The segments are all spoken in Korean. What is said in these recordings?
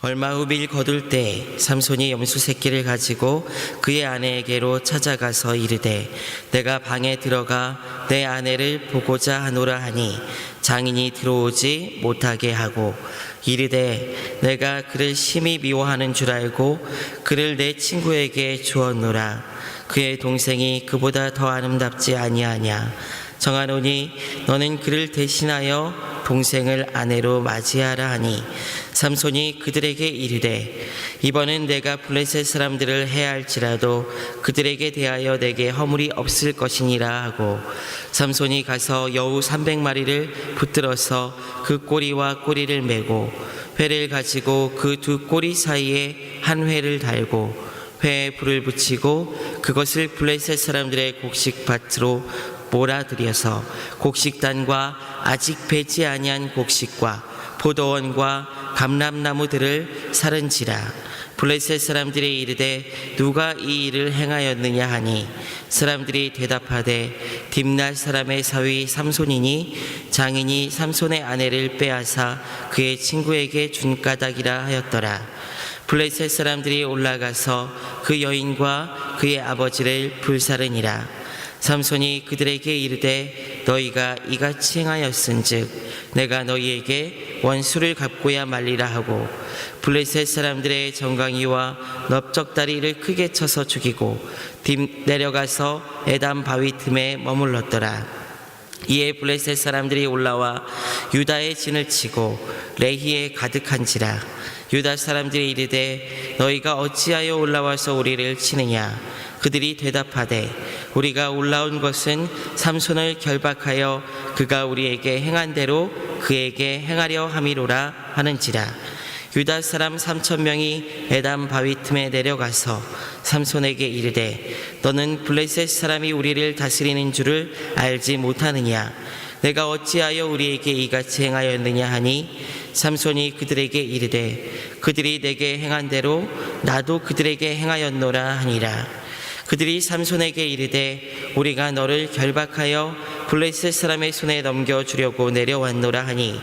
얼마 후 밀 거둘 때 삼손이 염소 새끼를 가지고 그의 아내에게로 찾아가서 이르되 내가 방에 들어가 내 아내를 보고자 하노라 하니 장인이 들어오지 못하게 하고 이르되 내가 그를 심히 미워하는 줄 알고 그를 내 친구에게 주었노라. 그의 동생이 그보다 더 아름답지 아니하냐. 정하노니 너는 그를 대신하여 동생을 아내로 맞이하라 하니 삼손이 그들에게 이르되 이번은 내가 블레셋 사람들을 해할지라도 그들에게 대하여 내게 허물이 없을 것이니라 하고 삼손이 가서 여우 300마리를 붙들어서 그 꼬리와 꼬리를 메고 회를 가지고 그 두 꼬리 사이에 한 회를 달고 회에 불을 붙이고 그것을 블레셋 사람들의 곡식밭으로 몰아들여서 곡식단과 아직 배지 아니한 곡식과 포도원과 감람나무들을 사른지라. 블레셋 사람들이 이르되 누가 이 일을 행하였느냐 하니 사람들이 대답하되 딥낫 사람의 사위 삼손이니 장인이 삼손의 아내를 빼앗아 그의 친구에게 준 까닭이라 하였더라. 블레셋 사람들이 올라가서 그 여인과 그의 아버지를 불사르니라. 삼손이 그들에게 이르되 너희가 이같이 행하였은즉 내가 너희에게 원수를 갚고야 말리라 하고 블레셋 사람들의 정강이와 넓적다리를 크게 쳐서 죽이고 내려가서 에담 바위 틈에 머물렀더라. 이에 블레셋 사람들이 올라와 유다의 진을 치고 레히에 가득한지라. 유다 사람들이 이르되 너희가 어찌하여 올라와서 우리를 치느냐. 그들이 대답하되 우리가 올라온 것은 삼손을 결박하여 그가 우리에게 행한 대로 그에게 행하려 함이로라 하는지라. 유다 사람 3,000명이 에담 바위 틈에 내려가서 삼손에게 이르되 너는 블레셋 사람이 우리를 다스리는 줄을 알지 못하느냐. 내가 어찌하여 우리에게 이같이 행하였느냐 하니 삼손이 그들에게 이르되 그들이 내게 행한 대로 나도 그들에게 행하였노라 하니라. 그들이 삼손에게 이르되 우리가 너를 결박하여 블레셋 사람의 손에 넘겨주려고 내려왔노라 하니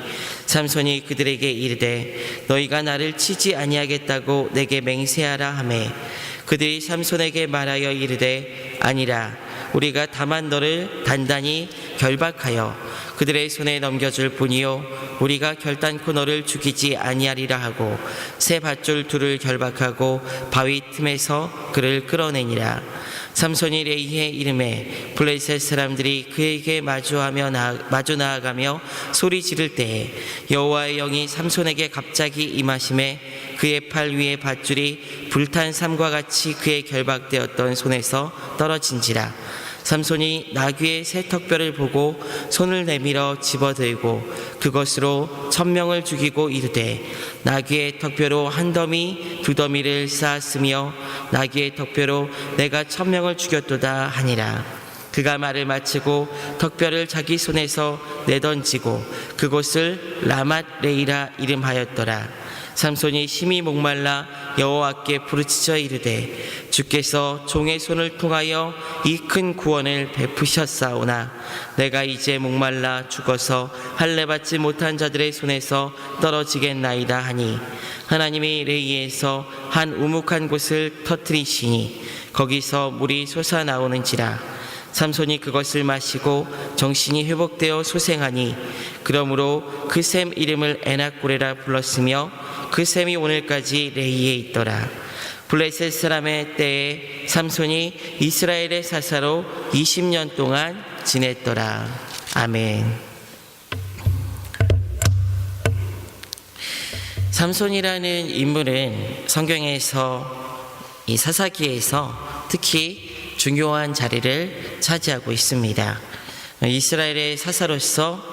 삼손이 그들에게 이르되 너희가 나를 치지 아니하겠다고 내게 맹세하라 하매 그들이 삼손에게 말하여 이르되 아니라 우리가 다만 너를 단단히 결박하여 그들의 손에 넘겨줄 뿐이요 우리가 결단코 너를 죽이지 아니하리라 하고 새 밧줄 둘을 결박하고 바위 틈에서 그를 끌어내니라. 삼손이 레이에 이름에 블레셋 사람들이 그에게 마주 나아가며 소리 지를 때에 여호와의 영이 삼손에게 갑자기 임하심에 그의 팔 위에 밧줄이 불탄 삼과 같이 그의 결박되었던 손에서 떨어진지라. 삼손이 나귀의 새 턱뼈를 보고 손을 내밀어 집어들고 그것으로 1,000명을 죽이고 이르되 나귀의 턱뼈로 한 더미 두 더미를 쌓았으며 나귀의 턱뼈로 내가 1,000명을 죽였도다 하니라. 그가 말을 마치고 턱뼈를 자기 손에서 내던지고 그곳을 라맛 레이라 이름하였더라. 삼손이 심히 목말라 여호와께 부르짖어 이르되 주께서 종의 손을 통하여 이 큰 구원을 베푸셨사오나 내가 이제 목말라 죽어서 할례 받지 못한 자들의 손에서 떨어지겠나이다 하니 하나님이 레이에서 한 우묵한 곳을 터뜨리시니 거기서 물이 솟아나오는지라. 삼손이 그것을 마시고 정신이 회복되어 소생하니 그러므로 그 샘 이름을 에낙고레라 불렀으며 그 샘이 오늘까지 레이에 있더라. 블레셋 사람의 때에 삼손이 이스라엘의 사사로 20년 동안 지냈더라. 아멘. 삼손이라는 인물은 성경에서 이 사사기에서 특히 중요한 자리를 차지하고 있습니다. 이스라엘의 사사로서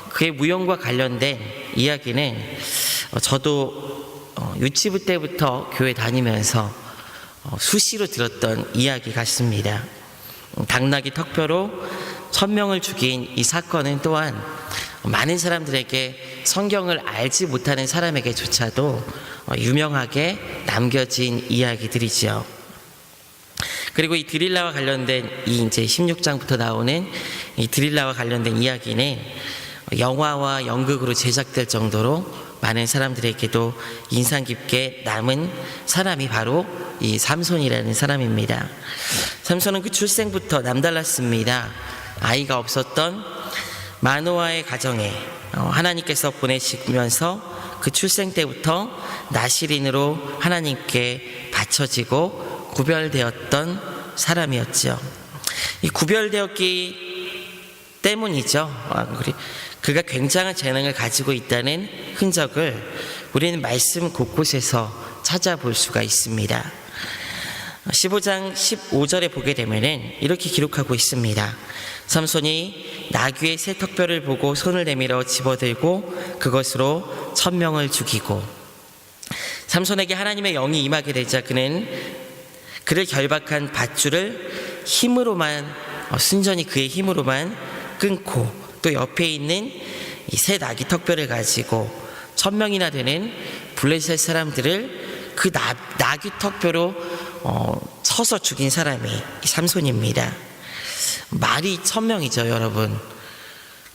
그의 무용과 관련된 이야기는 저도 유치부 때부터 교회 다니면서 수시로 들었던 이야기 같습니다. 당나귀 턱뼈로 1,000명을 죽인 이 사건은 또한 많은 사람들에게 성경을 알지 못하는 사람에게조차도 유명하게 남겨진 이야기들이지요. 그리고 이 드릴라와 관련된 이 이제 16장부터 나오는 이 드릴라와 관련된 이야기는 영화와 연극으로 제작될 정도로 많은 사람들에게도 인상 깊게 남은 사람이 바로 이 삼손이라는 사람입니다. 삼손은 그 출생부터 남달랐습니다. 아이가 없었던 마노아의 가정에 하나님께서 보내시면서 그 출생 때부터 나실인으로 하나님께 바쳐지고 구별되었던 사람이었죠. 이 구별되었기 때문이죠. 그가 굉장한 재능을 가지고 있다는 흔적을 우리는 말씀 곳곳에서 찾아볼 수가 있습니다. 15장 15절에 보게 되면은 이렇게 기록하고 있습니다. 삼손이 나귀의 새 턱뼈를 보고 손을 내밀어 집어들고 그것으로 1000명을 죽이고, 삼손에게 하나님의 영이 임하게 되자 그는 그를 결박한 밧줄을 힘으로만 순전히 그의 힘으로만 끊고, 또 옆에 있는 이 새 나귀 턱뼈를 가지고 1000명이나 되는 블레셋 사람들을 그 나귀 턱뼈로 쳐서 죽인 사람이 삼손입니다. 말이 1000명이죠, 여러분.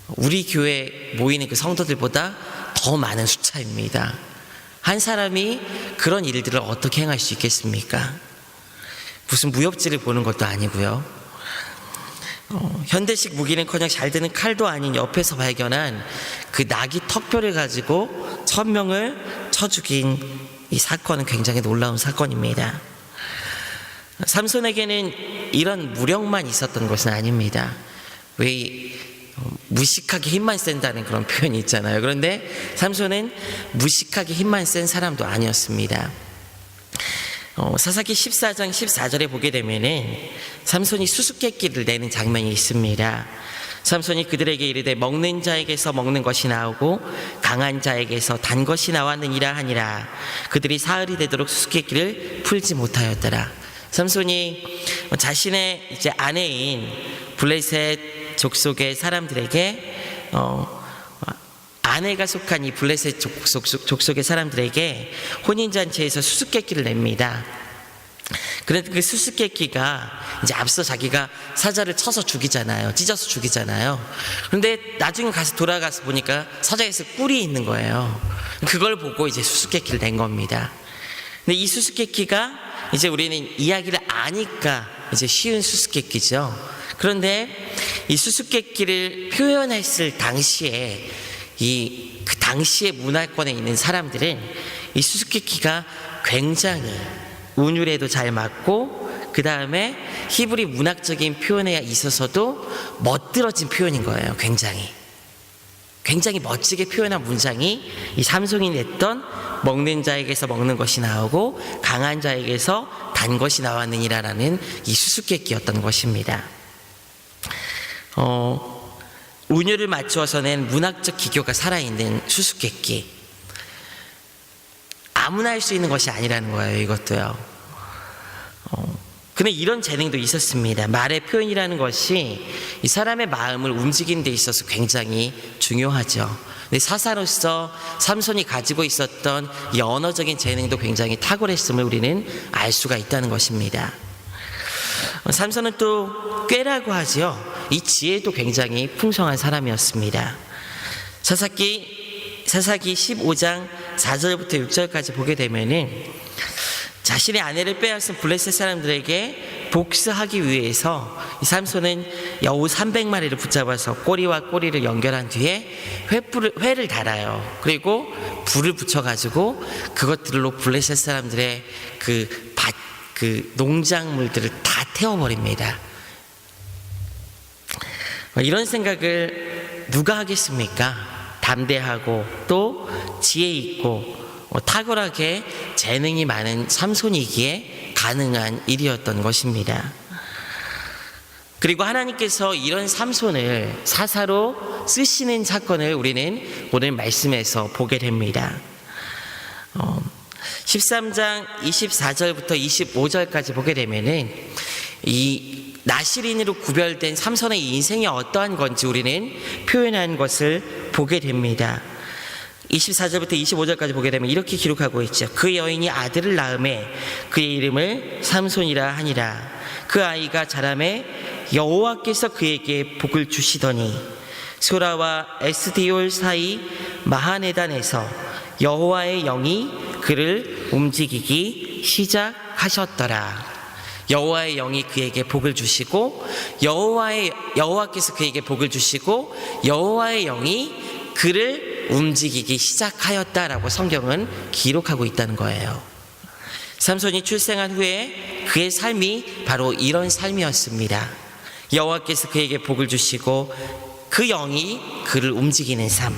우리 교회 모이는 그 성도들보다 더 많은 숫자입니다. 한 사람이 그런 일들을 어떻게 행할 수 있겠습니까? 무슨 무협지를 보는 것도 아니고요. 현대식 무기는커녕 잘 드는 칼도 아닌 옆에서 발견한 그 나귀 턱뼈를 가지고 1000명을 쳐 죽인 이 사건은 굉장히 놀라운 사건입니다. 삼손에게는 이런 무력만 있었던 것은 아닙니다. 왜 무식하게 힘만 센다는 그런 표현이 있잖아요. 그런데 삼손은 무식하게 힘만 센 사람도 아니었습니다. 사사기 14장 14절에 보게 되면은 삼손이 수수께끼를 내는 장면이 있습니다. 삼손이 그들에게 이르되 먹는 자에게서 먹는 것이 나오고 강한 자에게서 단 것이 나왔느니라 하니라. 그들이 사흘이 되도록 수수께끼를 풀지 못하였더라. 삼손이 자신의 이제 아내인 블레셋 족속의 사람들에게 아내가 속한 이 블레셋 족속의 사람들에게 혼인잔치에서 수수께끼를 냅니다. 그런데 그 수수께끼가 이제 앞서 자기가 사자를 쳐서 죽이잖아요. 찢어서 죽이잖아요. 그런데 나중에 돌아가서 보니까 사자에서 꿀이 있는 거예요. 그걸 보고 이제 수수께끼를 낸 겁니다. 근데 이 수수께끼가 이제 우리는 이야기를 아니까 이제 쉬운 수수께끼죠. 그런데 이 수수께끼를 표현했을 당시에 그 당시의 문화권에 있는 사람들은 이 수수께끼가 굉장히 운율에도 잘 맞고, 그 다음에 히브리 문학적인 표현에 있어서도 멋들어진 표현인 거예요. 굉장히 멋지게 표현한 문장이 이 삼손이 냈던 먹는 자에게서 먹는 것이 나오고 강한 자에게서 단 것이 나왔느니라라는 이 수수께끼였던 것입니다. 운율을 맞추어서 낸 문학적 기교가 살아있는 수수께끼. 아무나 할 수 있는 것이 아니라는 거예요, 이것도요. 근데 이런 재능도 있었습니다. 말의 표현이라는 것이 이 사람의 마음을 움직이는 데 있어서 굉장히 중요하죠. 근데 사사로서 삼손이 가지고 있었던 이 언어적인 재능도 굉장히 탁월했음을 우리는 알 수가 있다는 것입니다. 삼손은 또 꾀라고 하지요. 이 지혜도 굉장히 풍성한 사람이었습니다. 사사기 15장 4절부터 6절까지 보게 되면은 자신의 아내를 빼앗은 블레셋 사람들에게 복수하기 위해서 이 삼손은 여우 300마리를 붙잡아서 꼬리와 꼬리를 연결한 뒤에 회를 달아요. 그리고 불을 붙여가지고 그것들로 블레셋 사람들의 그 농작물들을 다 태워버립니다. 이런 생각을 누가 하겠습니까? 담대하고 또 지혜 있고 탁월하게 재능이 많은 삼손이기에 가능한 일이었던 것입니다. 그리고 하나님께서 이런 삼손을 사사로 쓰시는 사건을 우리는 오늘 말씀에서 보게 됩니다. 13장 24절부터 25절까지 보게 되면은 이 나실인으로 구별된 삼손의 인생이 어떠한 건지 우리는 표현한 것을 보게 됩니다. 24절부터 25절까지 보게 되면 이렇게 기록하고 있죠. 그 여인이 아들을 낳음에 그의 이름을 삼손이라 하니라. 그 아이가 자라매 여호와께서 그에게 복을 주시더니 소라와 에스디올 사이 마하네단에서 여호와의 영이 그를 움직이기 시작하셨더라. 여호와의 영이 그에게 복을 주시고 여호와께서 그에게 복을 주시고 여호와의 영이 그를 움직이기 시작하였다라고 성경은 기록하고 있다는 거예요. 삼손이 출생한 후에 그의 삶이 바로 이런 삶이었습니다. 여호와께서 그에게 복을 주시고 그 영이 그를 움직이는 삶.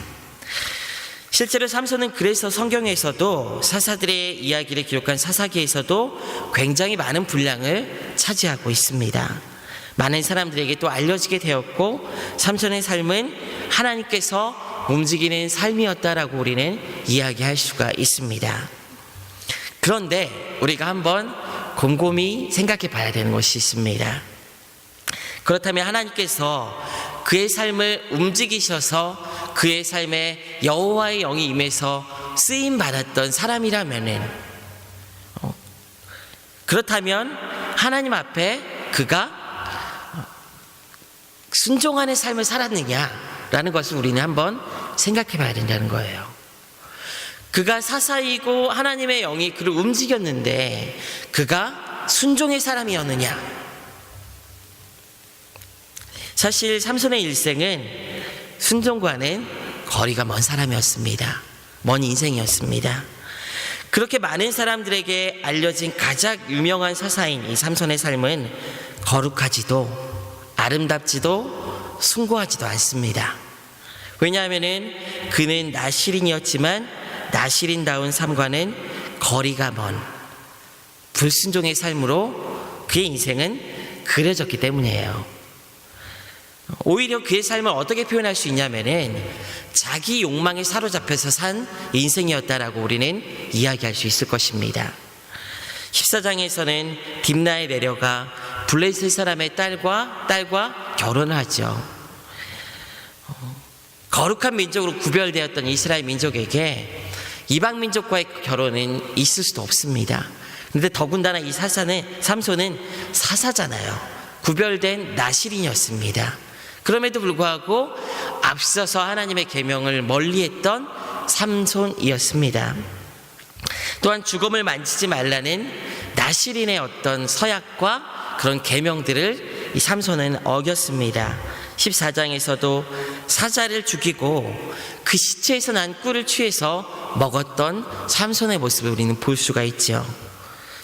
실제로 삼손은 그래서 성경에서도 사사들의 이야기를 기록한 사사기에서도 굉장히 많은 분량을 차지하고 있습니다. 많은 사람들에게 또 알려지게 되었고 삼손의 삶은 하나님께서 움직이는 삶이었다라고 우리는 이야기할 수가 있습니다. 그런데 우리가 한번 곰곰이 생각해 봐야 되는 것이 있습니다. 그렇다면 하나님께서 그의 삶을 움직이셔서 그의 삶에 여호와의 영이 임해서 쓰임 받았던 사람이라면은 그렇다면 하나님 앞에 그가 순종하는 삶을 살았느냐라는 것을 우리는 한번 생각해 봐야 된다는 거예요. 그가 사사이고 하나님의 영이 그를 움직였는데 그가 순종의 사람이었느냐? 사실 삼손의 일생은 순종과는 거리가 먼 사람이었습니다. 먼 인생이었습니다. 그렇게 많은 사람들에게 알려진 가장 유명한 사사인 이 삼손의 삶은 거룩하지도 아름답지도 숭고하지도 않습니다. 왜냐하면 그는 나실인이었지만 나실인다운 삶과는 거리가 먼 불순종의 삶으로 그의 인생은 그려졌기 때문이에요. 오히려 그의 삶을 어떻게 표현할 수 있냐면은 자기 욕망에 사로잡혀서 산 인생이었다라고 우리는 이야기할 수 있을 것입니다. 14장에서는 딥나에 내려가 블레셋 사람의 딸과 결혼을 하죠. 거룩한 민족으로 구별되었던 이스라엘 민족에게 이방 민족과의 결혼은 있을 수도 없습니다. 그런데 더군다나 이 삼손은 사사잖아요. 구별된 나실인이었습니다. 그럼에도 불구하고 앞서서 하나님의 계명을 멀리했던 삼손이었습니다. 또한 죽음을 만지지 말라는 나실인의 어떤 서약과 그런 계명들을 이 삼손은 어겼습니다. 14장에서도 사자를 죽이고 그 시체에서 난 꿀을 취해서 먹었던 삼손의 모습을 우리는 볼 수가 있죠.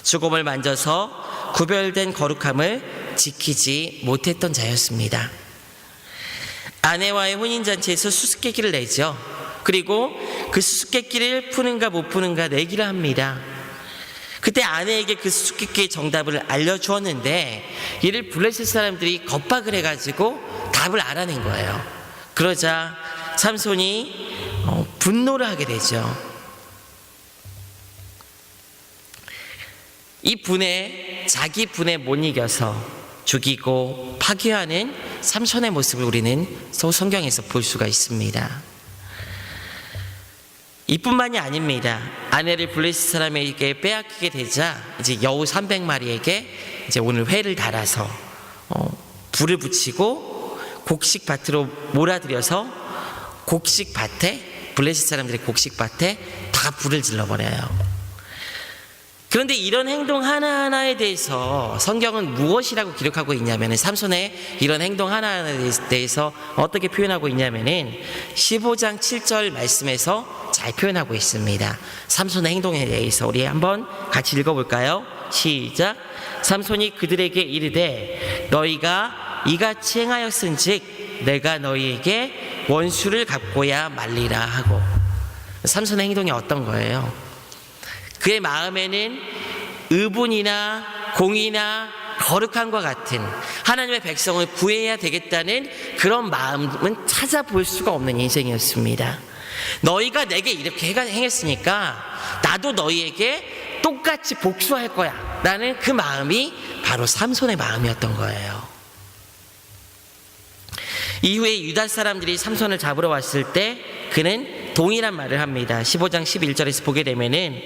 죽음을 만져서 구별된 거룩함을 지키지 못했던 자였습니다. 아내와의 혼인잔치에서 수수께끼를 내죠. 그리고 그 수수께끼를 푸는가 못 푸는가 내기를 합니다. 그때 아내에게 그 수수께끼의 정답을 알려주었는데 이를 블레셋 사람들이 겁박을 해가지고 답을 알아낸 거예요. 그러자 삼손이 분노를 하게 되죠. 이 자기 분에 못 이겨서 죽이고 파괴하는 삼손의 모습을 우리는 성경에서 볼 수가 있습니다. 이뿐만이 아닙니다. 아내를 블레셋 사람에게 빼앗기게 되자 이제 여우 300마리에게 이제 오늘 회를 달아서 불을 붙이고 곡식밭으로 몰아들여서 블레셋 사람들의 곡식밭에 다 불을 질러버려요. 그런데 이런 행동 하나하나에 대해서 성경은 무엇이라고 기록하고 있냐면 삼손의 이런 행동 하나하나에 대해서 어떻게 표현하고 있냐면은 15장 7절 말씀에서 잘 표현하고 있습니다. 삼손의 행동에 대해서 우리 한번 같이 읽어볼까요? 시작. 삼손이 그들에게 이르되 너희가 이같이 행하였은즉 내가 너희에게 원수를 갚고야 말리라 하고. 삼손의 행동이 어떤 거예요? 그의 마음에는 의분이나 공의나 거룩함과 같은 하나님의 백성을 구해야 되겠다는 그런 마음은 찾아볼 수가 없는 인생이었습니다. 너희가 내게 이렇게 행했으니까 나도 너희에게 똑같이 복수할 거야 라는 그 마음이 바로 삼손의 마음이었던 거예요. 이후에 유다 사람들이 삼손을 잡으러 왔을 때 그는 동일한 말을 합니다. 15장 11절에서 보게 되면은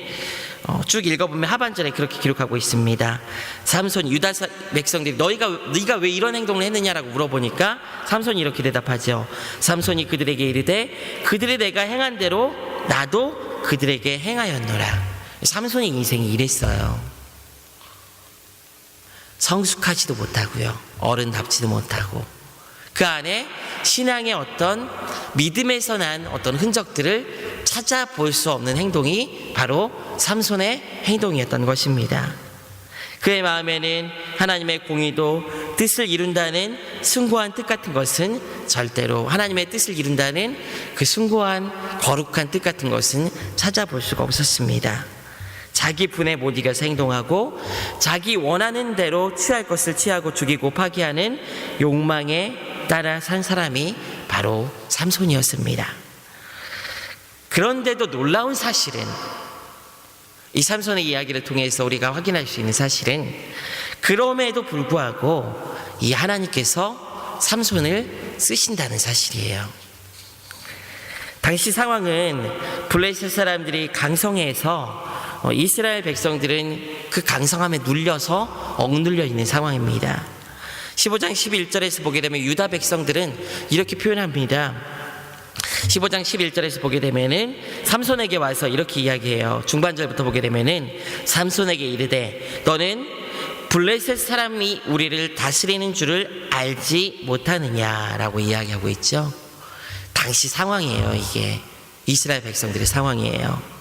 쭉 읽어보면 하반절에 그렇게 기록하고 있습니다. 삼손 유다 백성들이 네가 왜 이런 행동을 했느냐라고 물어보니까 삼손이 이렇게 대답하죠. 삼손이 그들에게 이르되 그들이 내가 행한 대로 나도 그들에게 행하였노라. 삼손의 인생이 이랬어요. 성숙하지도 못하고요, 어른답지도 못하고, 그 안에 신앙의 어떤 믿음에서 난 어떤 흔적들을 찾아볼 수 없는 행동이 바로 삼손의 행동이었던 것입니다. 그의 마음에는 하나님의 공의도 뜻을 이룬다는 숭고한 뜻 같은 것은 절대로, 하나님의 뜻을 이룬다는 그 숭고한 거룩한 뜻 같은 것은 찾아볼 수가 없었습니다. 자기 분에 못 이겨서 행동하고 자기 원하는 대로 취할 것을 취하고 죽이고 파기하는 욕망에 따라 산 사람이 바로 삼손이었습니다. 그런데도 놀라운 사실은, 이 삼손의 이야기를 통해서 우리가 확인할 수 있는 사실은, 그럼에도 불구하고 이 하나님께서 삼손을 쓰신다는 사실이에요. 당시 상황은 블레셋 사람들이 강성해서 이스라엘 백성들은 그 강성함에 눌려서 억눌려 있는 상황입니다. 15장 11절에서 보게 되면 유다 백성들은 이렇게 표현합니다. 15장 11절에서 보게 되면은 삼손에게 와서 이렇게 이야기해요. 중반절부터 보게 되면은 삼손에게 이르되 너는 블레셋 사람이 우리를 다스리는 줄을 알지 못하느냐라고 이야기하고 있죠. 당시 상황이에요. 이게 이스라엘 백성들의 상황이에요.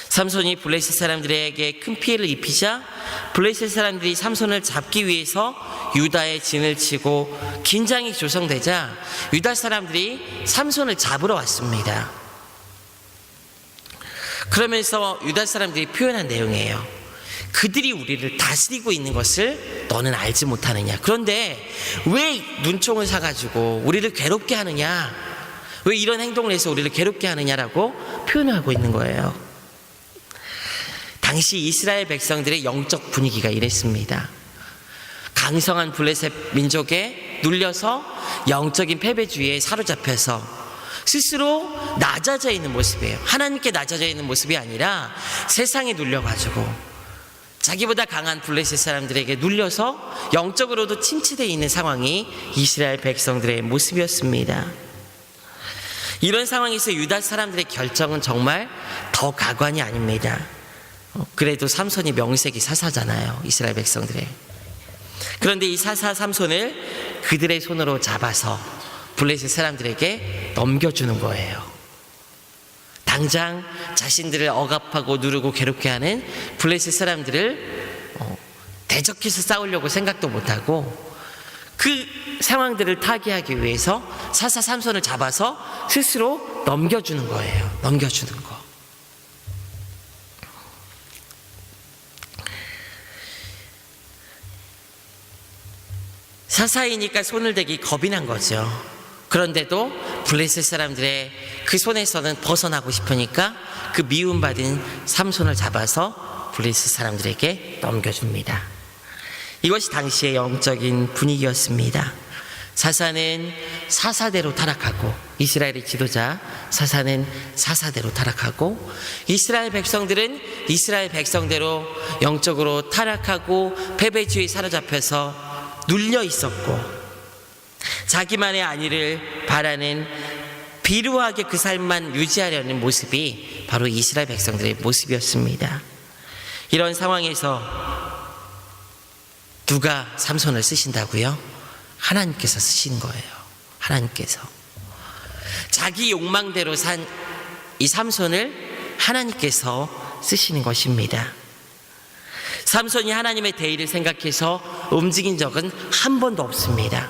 삼손이 블레셋 사람들에게 큰 피해를 입히자 블레셋 사람들이 삼손을 잡기 위해서 유다에 진을 치고 긴장이 조성되자 유다 사람들이 삼손을 잡으러 왔습니다. 그러면서 유다 사람들이 표현한 내용이에요. 그들이 우리를 다스리고 있는 것을 너는 알지 못하느냐. 그런데 왜 눈총을 사가지고 우리를 괴롭게 하느냐, 왜 이런 행동을 해서 우리를 괴롭게 하느냐라고 표현하고 있는 거예요. 당시 이스라엘 백성들의 영적 분위기가 이랬습니다. 강성한 블레셋 민족에 눌려서 영적인 패배주의에 사로잡혀서 스스로 낮아져 있는 모습이에요. 하나님께 낮아져 있는 모습이 아니라 세상에 눌려가지고 자기보다 강한 블레셋 사람들에게 눌려서 영적으로도 침체되어 있는 상황이 이스라엘 백성들의 모습이었습니다. 이런 상황에서 유다 사람들의 결정은 정말 더 가관이 아닙니다. 그래도 삼손이 명색이 사사잖아요, 이스라엘 백성들의. 그런데 이 사사 삼손을 그들의 손으로 잡아서 블레셋 사람들에게 넘겨주는 거예요. 당장 자신들을 억압하고 누르고 괴롭게 하는 블레셋 사람들을 대적해서 싸우려고 생각도 못하고 그 상황들을 타개하기 위해서 사사 삼손을 잡아서 스스로 넘겨주는 거예요. 넘겨주는 거. 사사이니까 손을 대기 겁이 난 거죠. 그런데도 블레셋 사람들의 그 손에서는 벗어나고 싶으니까 그 미움받은 삼손을 잡아서 블레셋 사람들에게 넘겨줍니다. 이것이 당시의 영적인 분위기였습니다. 사사는 사사대로 타락하고, 이스라엘의 지도자 사사는 사사대로 타락하고, 이스라엘 백성들은 이스라엘 백성대로 영적으로 타락하고 패배주의에 사로잡혀서 눌려 있었고, 자기만의 안위를 바라는 비루하게 그 삶만 유지하려는 모습이 바로 이스라엘 백성들의 모습이었습니다. 이런 상황에서 누가 삼손을 쓰신다고요? 하나님께서 쓰신 거예요. 하나님께서. 자기 욕망대로 산 이 삼손을 하나님께서 쓰시는 것입니다. 삼손이 하나님의 대의를 생각해서 움직인 적은 한 번도 없습니다.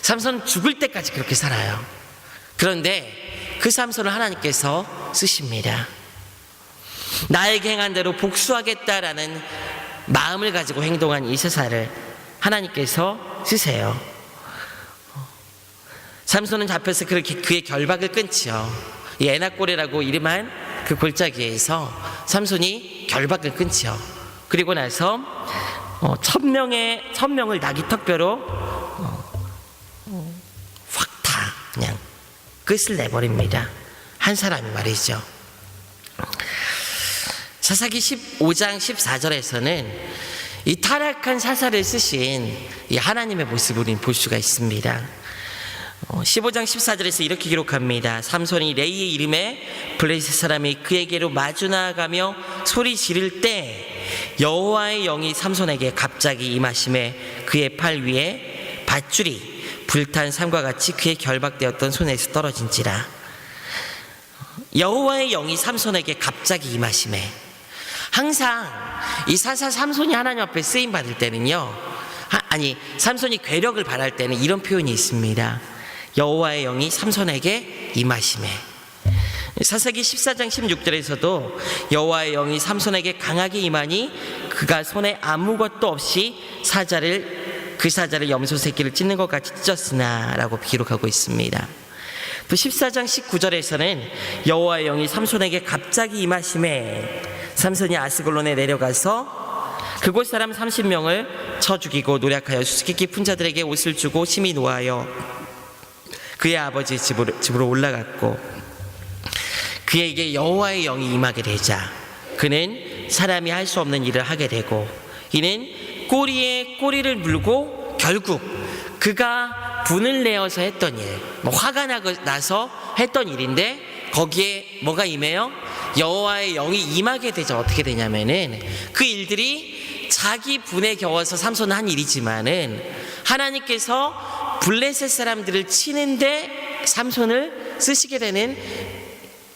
삼손은 죽을 때까지 그렇게 살아요. 그런데 그 삼손을 하나님께서 쓰십니다. 나에게 행한 대로 복수하겠다라는 마음을 가지고 행동한 이 사사를 하나님께서 쓰세요. 삼손은 잡혀서 그렇게 그의 결박을 끊지요. 이 에나꼬레라고 이름한 그 골짜기에서 삼손이 결박을 끊지요. 그리고 나서 1000명을 나귀 턱뼈로 확 다 그냥 끝을 내버립니다. 한 사람이 말이죠. 사사기 15장 14절에서는 이 타락한 사사를 쓰신 이 하나님의 모습을 볼 수가 있습니다. 15장 14절에서 이렇게 기록합니다. 삼손이 레이의 이름에 블레셋 사람이 그에게로 마주 나아가며 소리 지를 때 여호와의 영이 삼손에게 갑자기 임하심에 그의 팔 위에 밧줄이 불탄 삼과 같이 그의 결박되었던 손에서 떨어진지라. 여호와의 영이 삼손에게 갑자기 임하심에, 항상 이 사사 삼손이 하나님 앞에 쓰임 받을 때는요, 삼손이 괴력을 발할 때는 이런 표현이 있습니다. 여호와의 영이 삼손에게 임하심에. 사사기 14장 16절에서도 여호와의 영이 삼손에게 강하게 임하니 그가 손에 아무것도 없이 그 사자를 염소 새끼를 찢는 것 같이 찢었으나 라고 기록하고 있습니다. 또 14장 19절에서는 여호와의 영이 삼손에게 갑자기 임하심에 삼손이 아스글론에 내려가서 그곳 사람 30명을 쳐 죽이고 노략하여 수수께끼 푼 자들에게 옷을 주고 심히 노하여 그의 아버지 집으로 올라갔고, 그에게 여호와의 영이 임하게 되자 그는 사람이 할 수 없는 일을 하게 되고, 이는 꼬리에 꼬리를 물고 결국 그가 분을 내어서 했던 일, 화가 나서 했던 일인데 거기에 뭐가 임해요? 여호와의 영이 임하게 되자 어떻게 되냐면은 그 일들이 자기 분에 겨워서 삼손은 한 일이지만은 하나님께서 블레셋 사람들을 치는데 삼손을 쓰시게 되는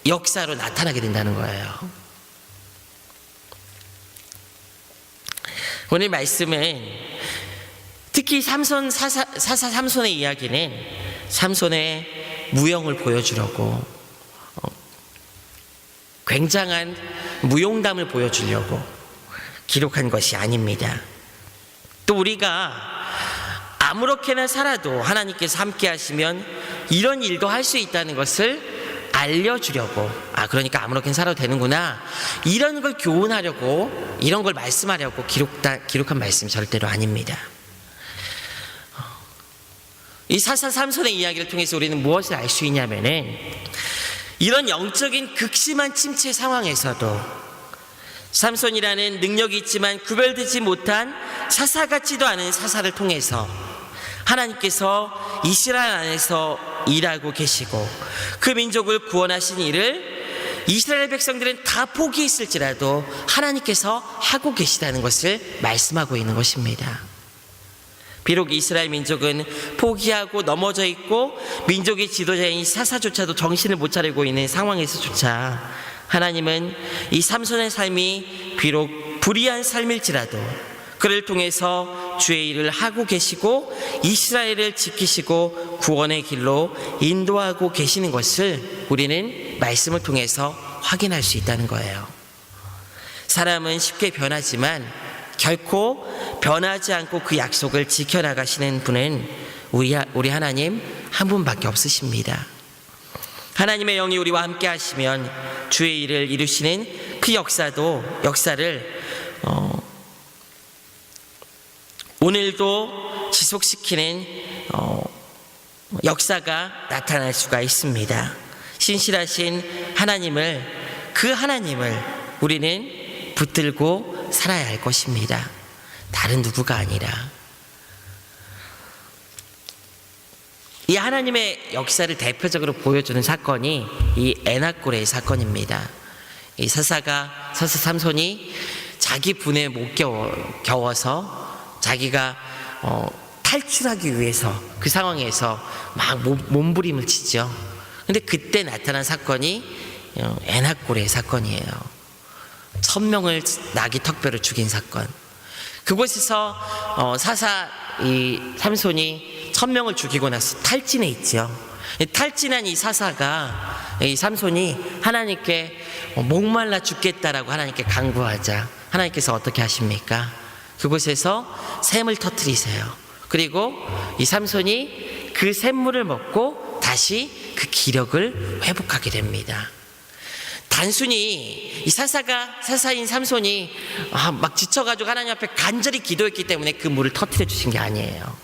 역사로 나타나게 된다는 거예요. 오늘 말씀은 특히 사사 삼손의 이야기는 삼손의 무용을 보여주려고, 굉장한 무용담을 보여주려고 기록한 것이 아닙니다. 또 우리가 아무렇게나 살아도 하나님께서 함께 하시면 이런 일도 할 수 있다는 것을 알려주려고, 그러니까 아무렇게나 살아도 되는구나, 이런 걸 교훈하려고, 이런 걸 말씀하려고 기록한 말씀이 절대로 아닙니다. 이 사사 삼손의 이야기를 통해서 우리는 무엇을 알 수 있냐면은, 이런 영적인 극심한 침체 상황에서도 삼손이라는 능력이 있지만 구별되지 못한 사사 같지도 않은 사사를 통해서 하나님께서 이스라엘 안에서 일하고 계시고 그 민족을 구원하신 일을 이스라엘 백성들은 다 포기했을지라도 하나님께서 하고 계시다는 것을 말씀하고 있는 것입니다. 비록 이스라엘 민족은 포기하고 넘어져 있고 민족의 지도자인 사사조차도 정신을 못 차리고 있는 상황에서조차 하나님은 이 삼손의 삶이 비록 불의한 삶일지라도 그를 통해서 주의 일을 하고 계시고 이스라엘을 지키시고 구원의 길로 인도하고 계시는 것을 우리는 말씀을 통해서 확인할 수 있다는 거예요. 사람은 쉽게 변하지만 결코 변하지 않고 그 약속을 지켜나가시는 분은 우리 하나님 한 분밖에 없으십니다. 하나님의 영이 우리와 함께 하시면 주의 일을 이루시는 그 역사를 오늘도 지속시키는 역사가 나타날 수가 있습니다. 신실하신 그 하나님을 우리는 붙들고 살아야 할 것입니다. 다른 누구가 아니라. 이 하나님의 역사를 대표적으로 보여주는 사건이 이 에나골의 사건입니다. 이 사사 삼손이 자기 분에 못 겨워서 자기가 탈출하기 위해서 그 상황에서 막 몸부림을 치죠. 근데 그때 나타난 사건이 에나골의 사건이에요. 1000명을 나귀 턱뼈로 죽인 사건. 그곳에서 이 삼손이 1000명을 죽이고 나서 탈진해 있죠. 탈진한 이 사사가, 이 삼손이 하나님께 목말라 죽겠다라고 하나님께 간구하자 하나님께서 어떻게 하십니까? 그곳에서 샘을 터뜨리세요. 그리고 이 삼손이 그 샘물을 먹고 다시 그 기력을 회복하게 됩니다. 단순히 이 사사인 삼손이 막 지쳐가지고 하나님 앞에 간절히 기도했기 때문에 그 물을 터뜨려 주신 게 아니에요.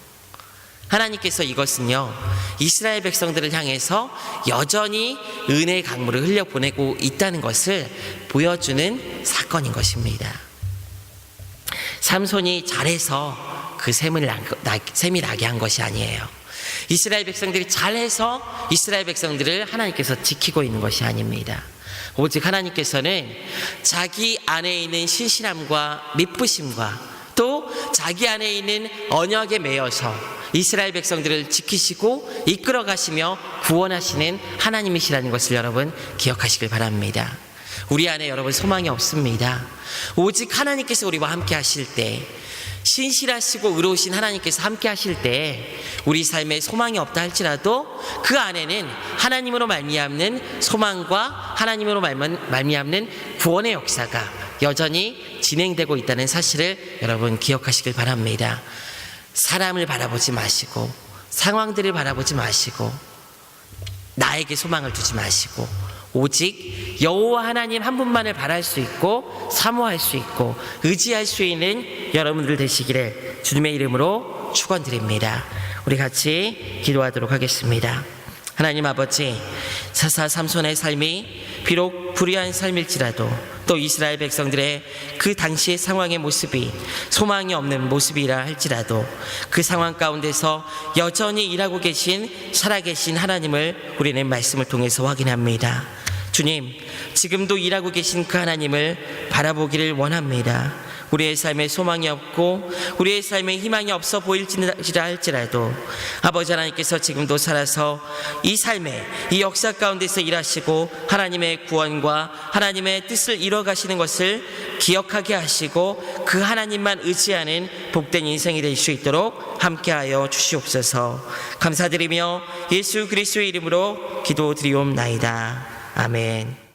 하나님께서 이것은요, 이스라엘 백성들을 향해서 여전히 은혜의 강물을 흘려보내고 있다는 것을 보여주는 사건인 것입니다. 삼손이 잘해서 그 샘이 나게 한 것이 아니에요. 이스라엘 백성들이 잘해서 이스라엘 백성들을 하나님께서 지키고 있는 것이 아닙니다. 오직 하나님께서는 자기 안에 있는 신실함과 미쁘심과 또 자기 안에 있는 언약에 매여서 이스라엘 백성들을 지키시고 이끌어 가시며 구원하시는 하나님이시라는 것을 여러분 기억하시길 바랍니다. 우리 안에 여러분 소망이 없습니다. 오직 하나님께서 우리와 함께 하실 때, 신실하시고 의로우신 하나님께서 함께 하실 때 우리 삶에 소망이 없다 할지라도 그 안에는 하나님으로 말미암는 소망과 하나님으로 말미암는 구원의 역사가 여전히 진행되고 있다는 사실을 여러분 기억하시길 바랍니다. 사람을 바라보지 마시고 상황들을 바라보지 마시고 나에게 소망을 두지 마시고 오직 여호와 하나님 한 분만을 바랄 수 있고 사모할 수 있고 의지할 수 있는 여러분들 되시기를 주님의 이름으로 축원드립니다. 우리 같이 기도하도록 하겠습니다. 하나님 아버지, 사사 삼손의 삶이 비록 불의한 삶일지라도 또 이스라엘 백성들의 그 당시의 상황의 모습이 소망이 없는 모습이라 할지라도 그 상황 가운데서 여전히 일하고 계신 살아계신 하나님을 우리는 말씀을 통해서 확인합니다. 주님, 지금도 일하고 계신 그 하나님을 바라보기를 원합니다. 우리의 삶에 소망이 없고 우리의 삶에 희망이 없어 보일지라 할지라도 아버지 하나님께서 지금도 살아서 이 삶에 이 역사 가운데서 일하시고 하나님의 구원과 하나님의 뜻을 이뤄가시는 것을 기억하게 하시고 그 하나님만 의지하는 복된 인생이 될 수 있도록 함께하여 주시옵소서. 감사드리며 예수 그리스도의 이름으로 기도드리옵나이다. 아멘.